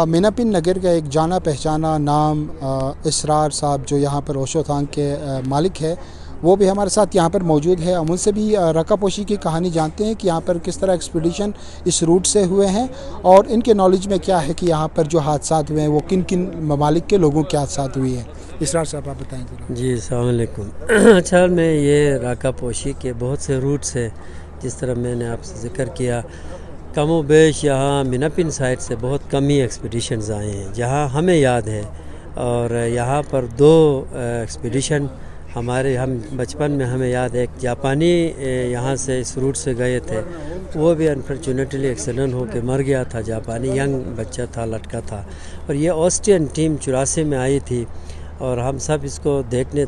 मीनापिन नगर का एक जाना पहचाना नाम इसरार साहब जो यहाँ पर ओशो थांग के मालिक है, वो भी हमारे साथ यहाँ पर मौजूद है। हम उनसे भी रका पोशी की कहानी जानते हैं कि यहाँ पर किस तरह एक्सपीडिशन इस रूट से हुए हैं और इनके नॉलेज में क्या है कि यहाँ पर जो हादसात हुए हैं वो किन किन ममालिक के लोगों के हादसात हुए हैं। इसरार साहब आप बताएंगे। जी अस्सलाम वालेकुम। अच्छा, में ये रका पोशी के बहुत से रूट्स है, जिस तरह मैंने आपसे ज़िक्र किया, कमो बेश यहाँ मीनापिन साइड से बहुत कम ही एक्सपीडिशंस आए हैं जहाँ हमें याद है। और यहाँ पर 2 एक्सपीडिशन हम बचपन में हमें याद है। एक जापानी यहाँ से इस रूट से गए थे, वो भी अनफॉर्चुनेटली एक्सीडेंट होकर मर गया था। जापानी यंग बच्चा था, लड़का था। और ये ऑस्ट्रियन टीम 84 में आई थी और हम सब इसको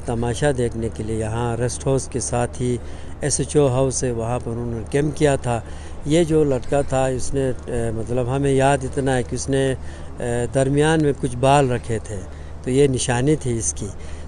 तमाशा देखने के लिए यहाँ रेस्ट हाउस के साथ ही SHO हाउस है, वहाँ पर उन्होंने कैंप किया था। ये जो लड़का था उसने मतलब हमें याद इतना है कि उसने दरमियान में कुछ बाल रखे थे, तो ये निशानी थी इसकी।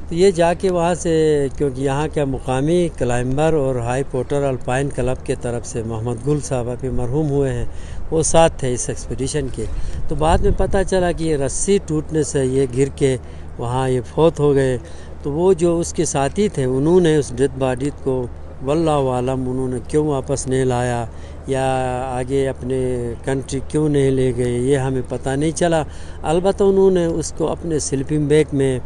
तो ये जाके वहाँ से, क्योंकि यहाँ का मुकामी क्लाइंबर और हाई पोर्टर अल्पाइन क्लब के तरफ से मोहम्मद गुल साहब अभी मरहूम हुए हैं, वो साथ थे इस एक्सपीडिशन के। तो बाद में पता चला कि ये रस्सी टूटने से ये गिर के वहाँ ये फौत हो गए। तो वो जो उसके साथी थे उन्होंने उस डेड बॉडी को वल्लाहु आलम उन्होंने क्यों वापस नहीं लाया या आगे अपने कंट्री क्यों नहीं ले गए, ये हमें पता नहीं चला। अलबत्ता उन्होंने उसको अपने स्लीपिंग बैग में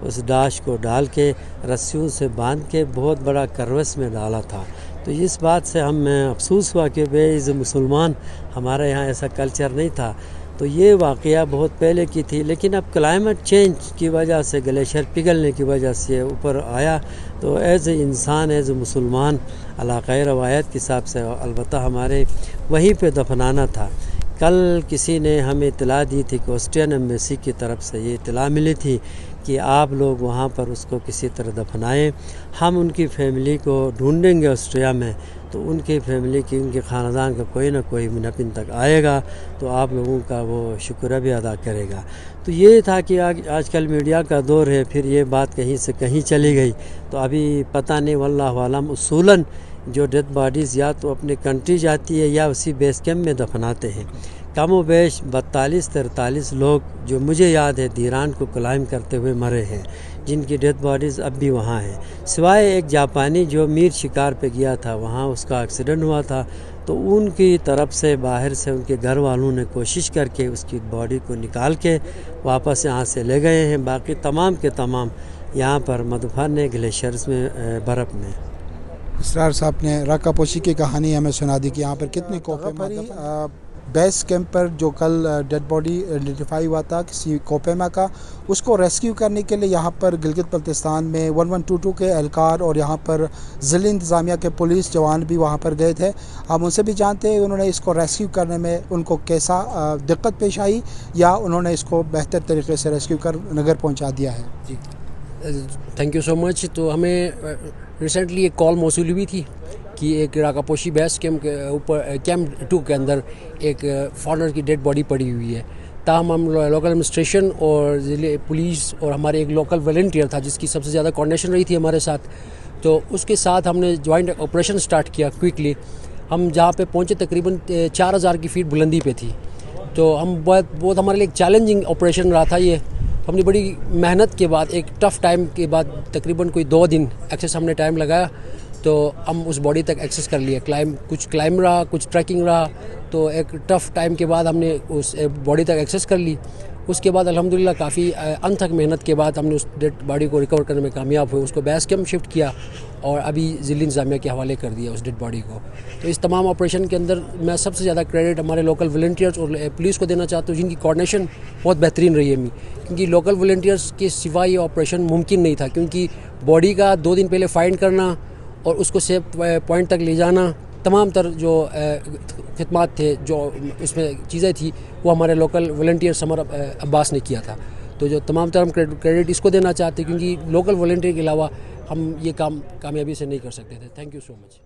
उस लाश को डाल के रस्सियों से बांध के बहुत बड़ा करवस में डाला था। तो इस बात से हमें अफसोस हुआ कि एज मुसलमान हमारे यहाँ ऐसा कल्चर नहीं था। तो ये वाक़या बहुत पहले की थी, लेकिन अब क्लाइमेट चेंज की वजह से, ग्लेशियर पिघलने की वजह से ऊपर आया। तो एज इंसान, एज मुसलमान इलाक़ाई रवायत के हिसाब से अलबत्ता हमारे वहीं पे दफनाना था। कल किसी ने हमें इत्तला दी थी कि ऑस्ट्रियन एम्बेसी की तरफ से ये इत्तला मिली थी कि आप लोग वहाँ पर उसको किसी तरह दफनाएं। हम उनकी फैमिली को ढूंढेंगे ऑस्ट्रिया में, तो उनकी फैमिली की, उनके ख़ानदान का कोई ना कोई मीनापिन तक आएगा तो आप लोगों का वो शुक्र भी अदा करेगा। तो ये था कि आजकल मीडिया का दौर है, फिर ये बात कहीं से कहीं चली गई। तो अभी पता नहीं, वल्लाहु आलम। उसूलन जो डेड बॉडीज़ या तो अपने कंट्री जाती है या उसी बेस कैम्प में दफनाते हैं। कम व बेश 42-43 लोग जो मुझे याद है धीरान को क्लाइम करते हुए मरे हैं, जिनकी डेड बॉडीज़ अब भी वहाँ हैं, सिवाय एक जापानी जो मीर शिकार पे गया था, वहाँ उसका एक्सीडेंट हुआ था। तो उनकी तरफ से बाहर से उनके घर वालों ने कोशिश करके उसकी बॉडी को निकाल के वापस यहाँ से ले गए हैं। बाकी तमाम के तमाम यहाँ पर मदफन है ग्लेशियर्स में, बर्फ़ में। इसरार साहब ने रका पोशी की कहानी हमें सुना दी कि यहाँ पर कितने कोपे पर बेस कैंप पर जो कल डेड बॉडी आइडेंटिफाई हुआ था किसी कोपेमा का, उसको रेस्क्यू करने के लिए यहाँ पर गिलगित बल्तिस्तान में 1122 के एहलकार और यहाँ पर ज़िला इंतज़ामिया के पुलिस जवान भी वहाँ पर गए थे। हम उनसे भी जानते हैं उन्होंने इसको रेस्क्यू करने में उनको कैसा दिक्कत पेश आई या उन्होंने इसको बेहतर तरीके से रेस्क्यू कर नगर पहुँचा दिया है। जी थैंक यू सो मच। तो हमें रिसेंटली एक कॉल मौसूल हुई थी कि एक रका पोशी बेस कैम्प के ऊपर कैम्प 2 के अंदर एक फॉरेनर की डेड बॉडी पड़ी हुई है। ताहम हम लोकल एडमिनिस्ट्रेशन और ज़िले पुलिस और हमारे एक लोकल वॉलंटियर था जिसकी सबसे ज़्यादा कोऑर्डिनेशन रही थी हमारे साथ, तो उसके साथ हमने जॉइंट ऑपरेशन स्टार्ट किया क्विकली। हम जहाँ पे पहुँचे तकरीबन 4000 की फीट बुलंदी पे थी। तो हम बहुत हमारे लिए एक चैलेंजिंग ऑपरेशन रहा था ये। हमने बड़ी मेहनत के बाद, एक टफ़ टाइम के बाद, तकरीबन कोई 2 दिन एक्सेस हमने टाइम लगाया, तो हम उस बॉडी तक एक्सेस कर लिए। कुछ क्लाइम रहा, कुछ ट्रैकिंग रहा। तो एक टफ़ टाइम के बाद हमने उस बॉडी तक एक्सेस कर ली। उसके बाद अल्हम्दुलिल्लाह काफ़ी अनथक मेहनत के बाद हमने उस डेड बॉडी को रिकवर करने में कामयाब हुए। उसको बेस कैम्प शिफ्ट किया और अभी ज़िला इंतज़ामिया के हवाले कर दिया उस डेड बॉडी को। तो इस तमाम ऑपरेशन के अंदर मैं सबसे ज़्यादा क्रेडिट हमारे लोकल वॉलंटियर्स और पुलिस को देना चाहता हूँ, जिनकी कोऑर्डिनेशन बहुत बेहतरीन रही है। क्योंकि लोकल वॉलंटियर्स के सिवा ये ऑपरेशन मुमकिन नहीं था, क्योंकि बॉडी का 2 दिन पहले फाइंड करना और उसको सेफ पॉइंट तक ले जाना, तमाम तर जो खिदमात थे, जो उसमें चीज़ें थी, वो हमारे लोकल वॉलंटियर समर अब्बास ने किया था। तो जो तमाम तर हम क्रेडिट इसको देना चाहते हैं, क्योंकि लोकल वॉलंटियर के अलावा हम ये काम कामयाबी से नहीं कर सकते थे। Thank you so much.